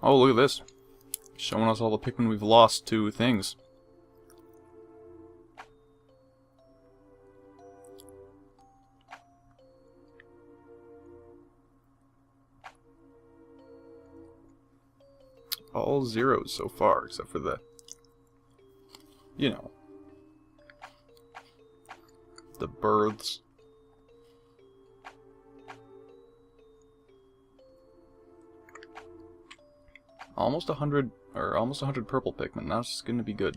Oh, look at this. Showing us all the Pikmin we've lost to things. All zeros so far, except for the, you know, the births. Almost 100, or almost 100 purple Pikmin. Now it's just gonna be good.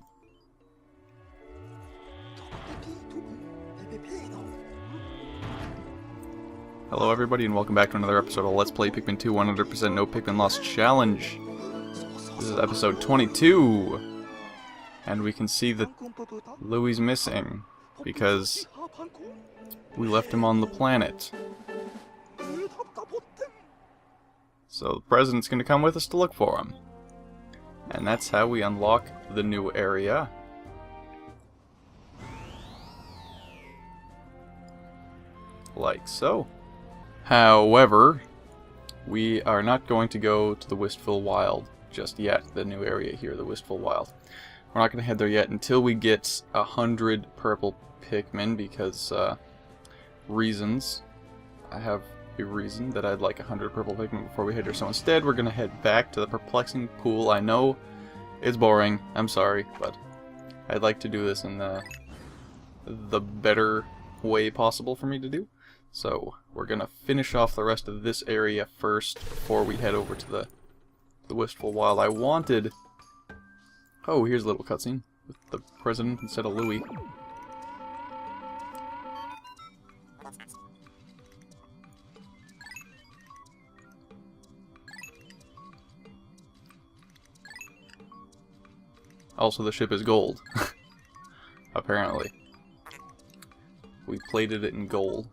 Hello everybody and welcome back to another episode of Let's Play Pikmin 2 100% No Pikmin Lost Challenge. This is episode 22. And we can see that Louie's missing because we left him on the planet. So the president's going to come with us to look for him. And that's how we unlock the new area. Like so. However, we are not going to go to the Wistful Wild just yet, the new area here, the Wistful Wild. We're not going to head there yet until we get 100 purple Pikmin because, reasons. I have a reason that I'd like 100 purple Pikmin before we head there. So instead, we're going to head back to the perplexing pool. I know it's boring, I'm sorry, but I'd like to do this in the better way possible for me to do. So we're going to finish off the rest of this area first before we head over to the Wistful Wild. I wanted... Oh, here's a little cutscene with the president instead of Louie. Also, the ship is gold. Apparently. We plated it in gold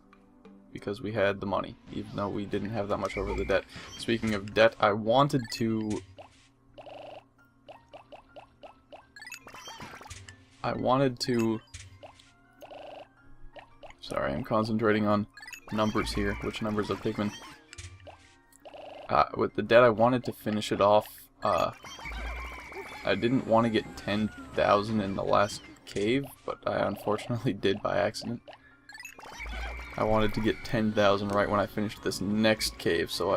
because we had the money, even though we didn't have that much over the debt. Speaking of debt, I wanted to... Sorry, I'm concentrating on numbers here. Which numbers of Pikmin? With the debt, I wanted to finish it off. I didn't want to get 10,000 in the last cave, but I unfortunately did by accident. I wanted to get 10,000 right when I finished this next cave, so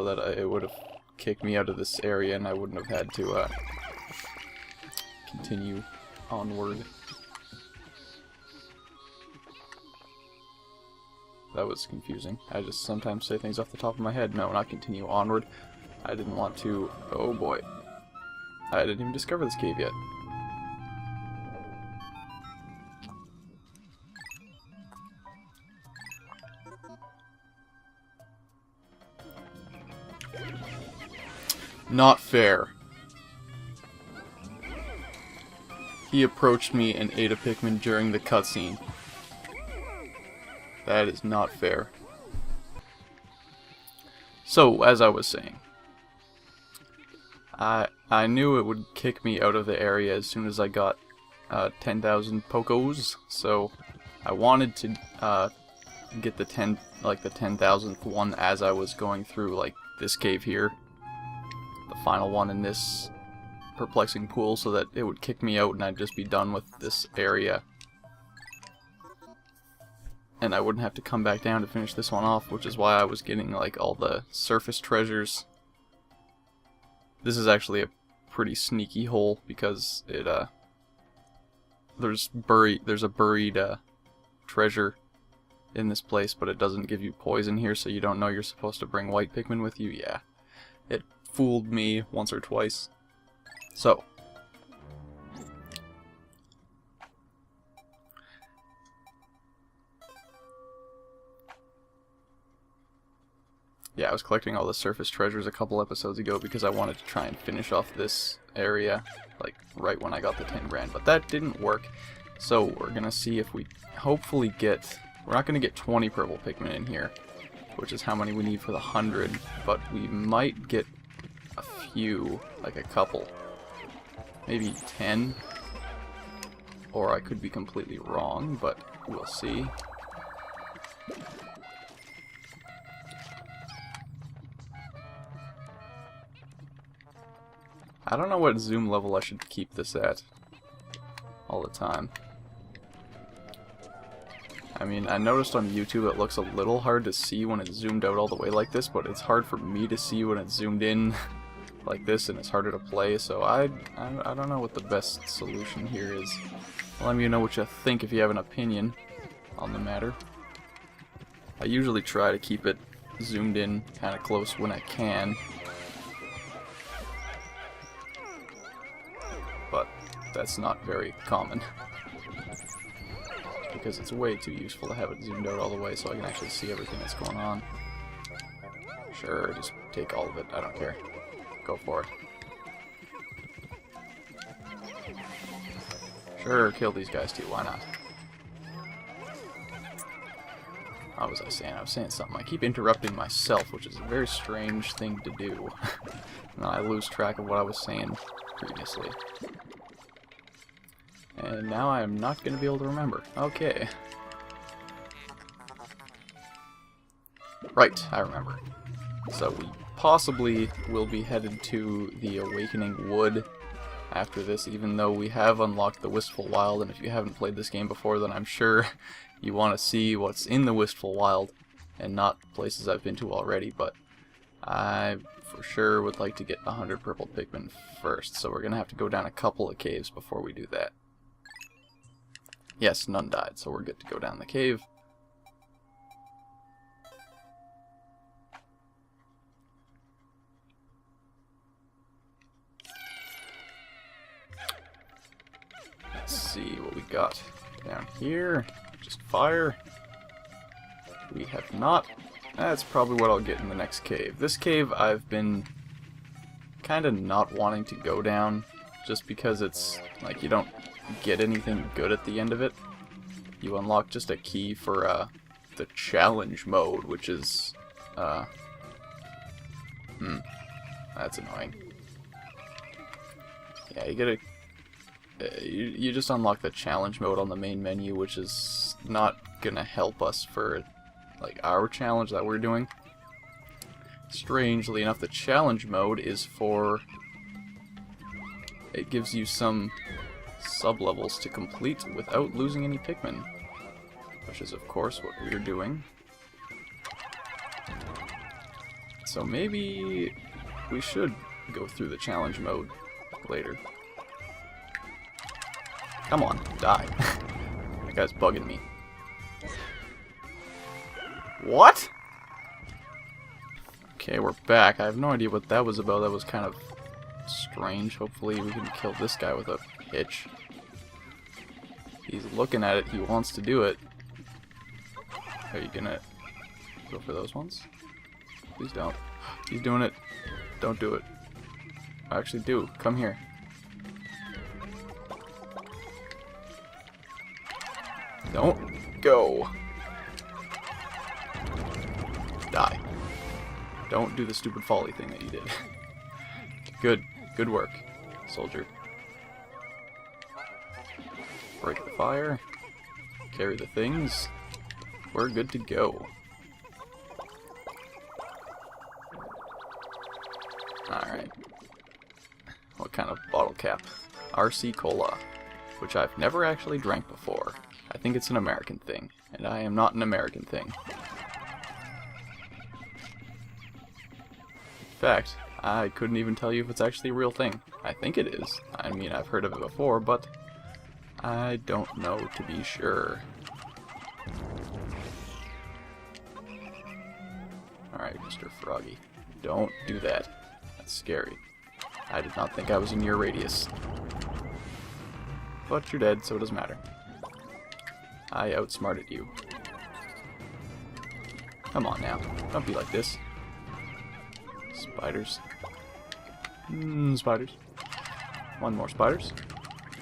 that it would have kicked me out of this area and I wouldn't have had to continue onward. That was confusing. I just sometimes say things off the top of my head. No, not continue onward. I didn't want to... Oh boy. I didn't even discover this cave yet. Not fair. He approached me and ate a Pikmin during the cutscene. That is not fair. So, as I was saying, I knew it would kick me out of the area as soon as I got 10,000 Pokos, so I wanted to get the 10,000th one as I was going through like this cave here, the final one in this perplexing pool, so that it would kick me out and I'd just be done with this area. And I wouldn't have to come back down to finish this one off, which is why I was getting like all the surface treasures. This is actually a pretty sneaky hole because it there's a buried treasure in this place, but it doesn't give you poison here, so you don't know you're supposed to bring white Pikmin with you. Yeah, it fooled me once or twice. So yeah, I was collecting all the surface treasures a couple episodes ago because I wanted to try and finish off this area, like, right when I got the 10 grand, but that didn't work. So we're gonna see if we hopefully get... We're not gonna get 20 purple Pikmin in here, which is how many we need for the 100, but we might get a few, like a couple. Maybe 10. Or I could be completely wrong, but we'll see. I don't know what zoom level I should keep this at all the time. I mean, I noticed on YouTube it looks a little hard to see when it's zoomed out all the way like this, but it's hard for me to see when it's zoomed in like this, and it's harder to play, so I don't know what the best solution here is. Let me know what you think if you have an opinion on the matter. I usually try to keep it zoomed in kind of close when I can, but that's not very common because it's way too useful to have it zoomed out all the way so I can actually see everything that's going on. Sure, just take all of it, I don't care. Go for it. Sure, kill these guys too, why not? What was I saying? I was saying something. I keep interrupting myself, which is a very strange thing to do. And I lose track of what I was saying previously. And now I am not going to be able to remember. Okay. Right, I remember. So we possibly will be headed to the Awakening Wood after this, even though we have unlocked the Wistful Wild, and if you haven't played this game before, then I'm sure you want to see what's in the Wistful Wild and not places I've been to already, but I for sure would like to get 100 purple Pikmin first, so we're going to have to go down a couple of caves before we do that. Yes, none died, so we're good to go down the cave. Let's see what we got down here. Just fire. We have not. That's probably what I'll get in the next cave. This cave I've been kind of not wanting to go down just because it's like you don't get anything good at the end of it. You unlock just a key for the challenge mode, which is that's annoying. Yeah, you get a you just unlock the challenge mode on the main menu, which is not gonna help us for like our challenge that we're doing. Strangely enough, the challenge mode is for, it gives you some sub-levels to complete without losing any Pikmin, which is of course what we're doing. So maybe we should go through the challenge mode later. Come on, die. That guy's bugging me. What? Okay, we're back. I have no idea what that was about. That was kind of strange. Hopefully we can kill this guy with a hitch. He's looking at it. He wants to do it. Are you gonna go for those ones? Please don't. He's doing it. Don't do it. Actually do. Come here. Don't go. Die. Don't do the stupid folly thing that you did. Good. Good work, soldier. Break the fire. Carry the things. We're good to go. Alright. What kind of bottle cap? RC Cola, which I've never actually drank before. I think it's an American thing, and I am not an American thing. In fact, I couldn't even tell you if it's actually a real thing. I think it is. I mean, I've heard of it before, but I don't know to be sure. Alright, Mr. Froggy. Don't do that. That's scary. I did not think I was in your radius. But you're dead, so it doesn't matter. I outsmarted you. Come on now. Don't be like this. Spiders. Spiders. One more spiders.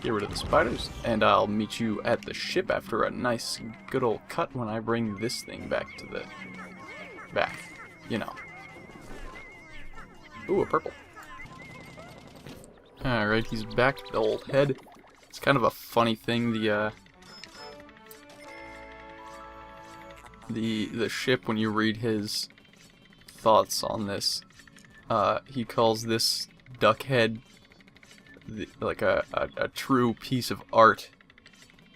Get rid of the spiders. And I'll meet you at the ship after a nice good old cut when I bring this thing back to the back. You know. Ooh, a purple. Alright, he's back to the old head. It's kind of a funny thing, the ship, when you read his thoughts on this, he calls this duck head like a true piece of art,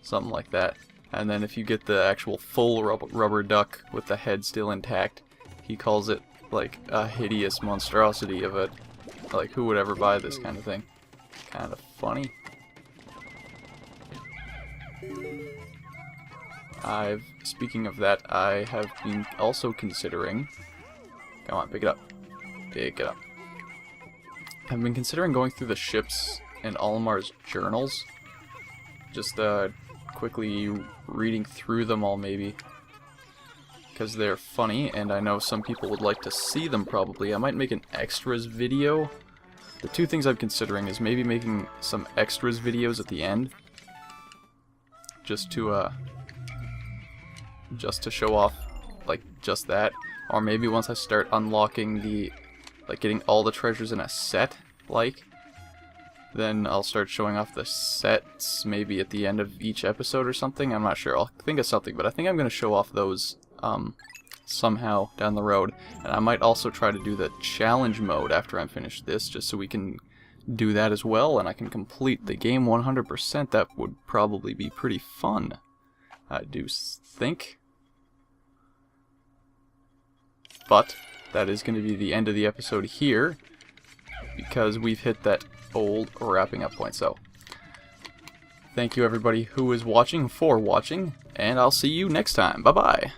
something like that. And then if you get the actual full rubber duck with the head still intact, he calls it like a hideous monstrosity of a, like, who would ever buy this kind of thing? Kind of funny. Speaking of that, I have been also considering, come on, pick it up. Pick it up. I've been considering going through the ships and Olimar's journals. Just quickly reading through them all, maybe. Because they're funny, and I know some people would like to see them probably. I might make an extras video. The two things I'm considering is maybe making some extras videos at the end. Just to show off, like, just that. Or maybe once I start unlocking the, like, getting all the treasures in a set, like, then I'll start showing off the sets maybe at the end of each episode or something. I'm not sure. I'll think of something, but I think I'm going to show off those somehow down the road. And I might also try to do the challenge mode after I'm finished this, just so we can do that as well, and I can complete the game 100%. That would probably be pretty fun, I do think. But that is going to be the end of the episode here, because we've hit that old wrapping up point. So thank you everybody who is watching for watching, and I'll see you next time. Bye bye.